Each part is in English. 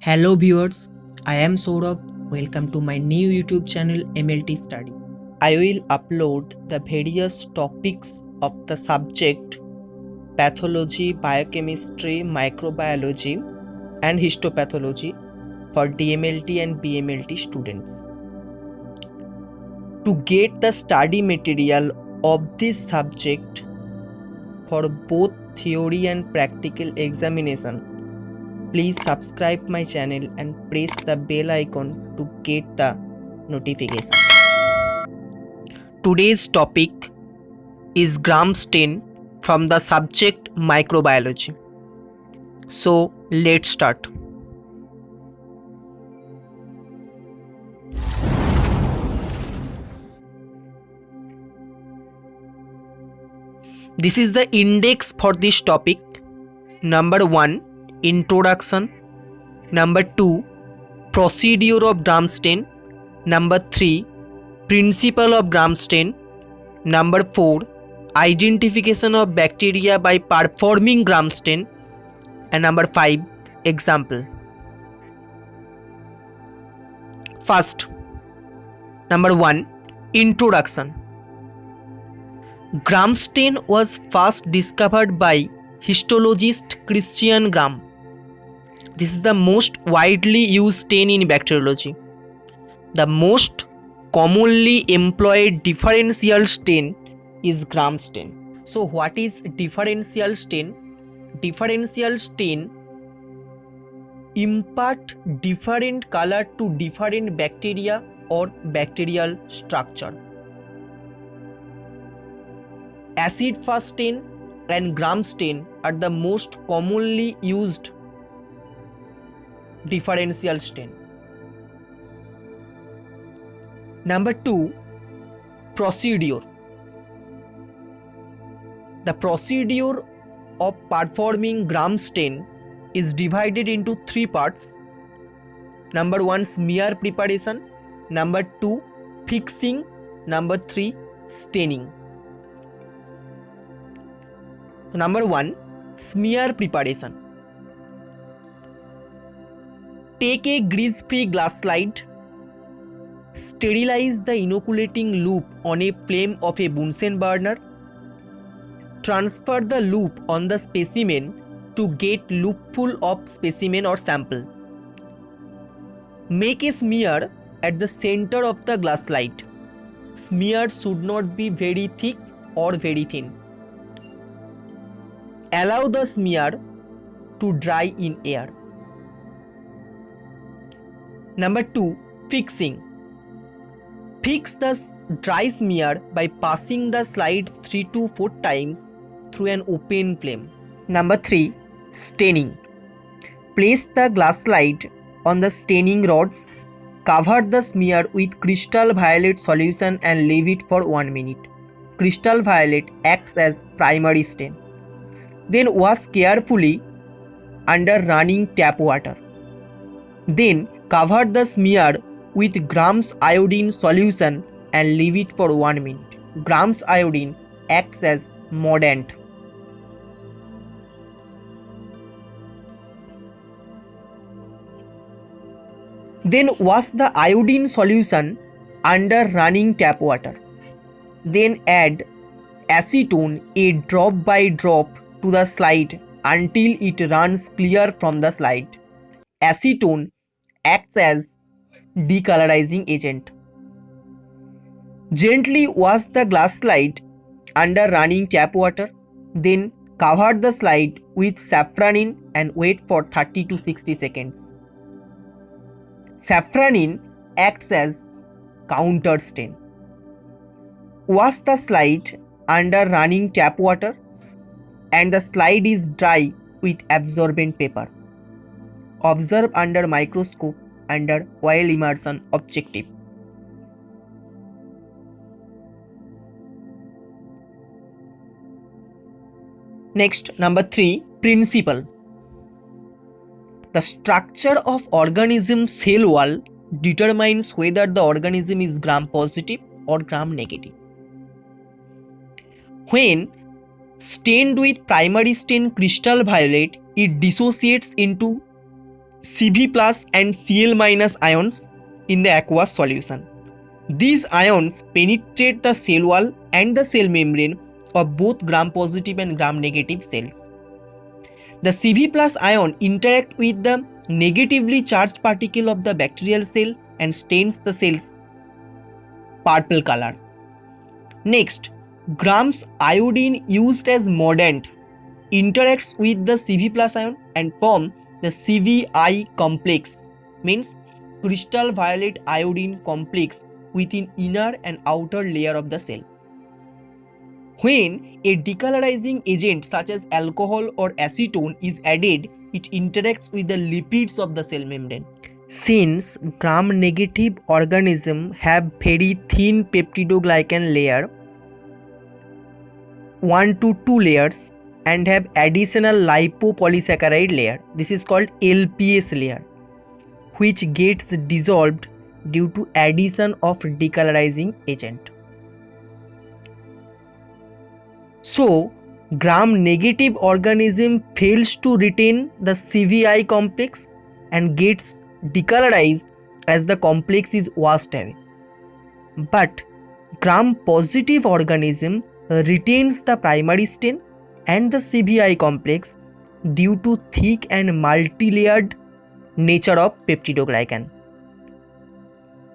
Hello viewers, I am Saurabh. Welcome to my new YouTube channel MLT Study. I will upload the various topics of the subject pathology, biochemistry, microbiology and histopathology for DMLT and BMLT students. To get the study material of this subject for both theory and practical examination, please subscribe my channel and press the bell icon to get the notification. Today's topic is gram stain from the subject microbiology. So let's start. This is the index for this topic. Number 1, introduction. Number 2, procedure of gram stain. Number 3, principle of gram stain. Number 4, identification of bacteria by performing gram stain. And number 5, example. First, number 1, introduction. Gram stain was first discovered by histologist Christian Gram. This is the most widely used stain in bacteriology. The most commonly employed differential stain is gram stain. So what is differential stain? Differential stain impart different color to different bacteria or bacterial structure. Acid fast stain and gram stain are the most commonly used differential stain. Number 2, procedure. The procedure of performing gram stain is divided into 3 parts. Number 1, smear preparation. Number 2, fixing. Number 3, staining. Number 1, smear preparation. Take a grease-free glass slide. Sterilize the inoculating loop on a flame of a Bunsen burner. Transfer the loop on the specimen to get loopful of specimen or sample. Make a smear at the center of the glass slide. Smear should not be very thick or very thin. Allow the smear to dry in air. Number 2, fixing. Fix the dry smear by passing the slide 3 to 4 times through an open flame. Number 3, staining. Place the glass slide on the staining rods. Cover the smear with crystal violet solution and leave it for 1 minute. Crystal violet acts as primary stain. Then wash carefully under running tap water. Then cover the smear with grams iodine solution and leave it for 1 minute. Grams iodine acts as mordant. Then wash the iodine solution under running tap water. Then add acetone a drop by drop to the slide until it runs clear from the slide. Acetone acts as decolorizing agent. Gently wash the glass slide under running tap water. Then cover the slide with safranin and wait for 30 to 60 seconds. Safranin acts as counter stain. Wash the slide under running tap water and the slide is dry with absorbent paper. Observe under microscope under oil immersion objective. Next, number 3, principle. The structure of organism cell wall determines whether the organism is gram positive or gram negative. When stained with primary stain crystal violet, it dissociates into Cv plus and Cl minus ions in the aqueous solution. These ions penetrate the cell wall and the cell membrane of both gram-positive and gram-negative cells. The Cv plus ion interact with the negatively charged particle of the bacterial cell and stains the cell's purple color. Next, Gram's iodine used as mordant interacts with the Cv plus ion and form the Cvi complex, means crystal violet iodine complex within inner and outer layer of the cell. When a decolorizing agent such as alcohol or acetone is added, it interacts with the lipids of the cell membrane. Since gram-negative organisms have very thin peptidoglycan layer, 1 to 2 layers, and have additional lipopolysaccharide layer, this is called LPS layer, which gets dissolved due to addition of decolorizing agent. So, gram-negative organism fails to retain the Cvi complex and gets decolorized as the complex is washed away. But gram-positive organism retains the primary stain and the Cvi complex due to thick and multi-layered nature of peptidoglycan.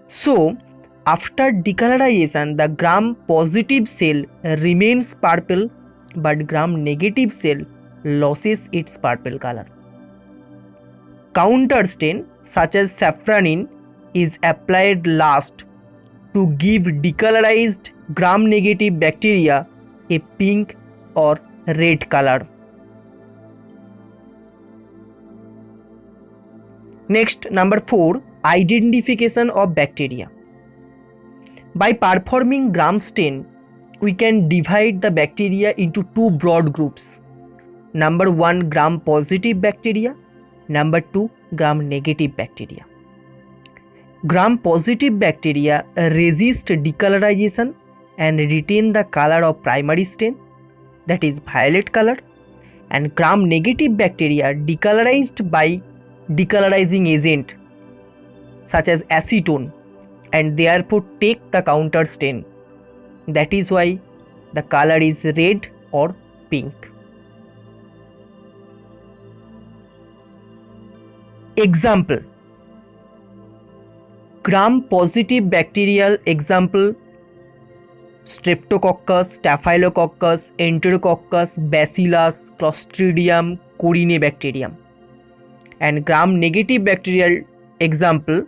So, after decolorization, the gram-positive cell remains purple, but gram-negative cell loses its purple color. Counter stain such as safranin is applied last to give decolorized gram-negative bacteria a pink or red color. Next, number 4, identification of bacteria. By performing Gram stain, we can divide the bacteria into two broad groups. Number 1, gram-positive bacteria. Number 2, gram-negative bacteria. Gram-positive bacteria resist decolorization and retain the color of primary stain, that is violet color, and gram-negative bacteria decolorized by decolorizing agent such as acetone and therefore take the counter stain. That is why the color is red or pink. Example: gram-positive bacterial example: Streptococcus, Staphylococcus, Enterococcus, Bacillus, Clostridium, Corynebacterium. And gram-negative bacterial example: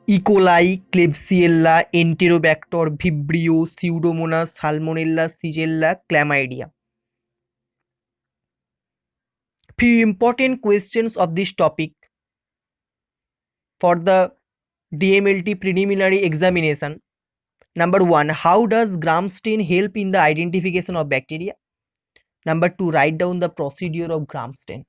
E. coli, Klebsiella, Enterobacter, Vibrio, Pseudomonas, Salmonella, Shigella, Chlamydia. Few important questions of this topic for the DMLT preliminary examination. Number 1, how does Gram stain help in the identification of bacteria? Number 2, write down the procedure of Gram stain.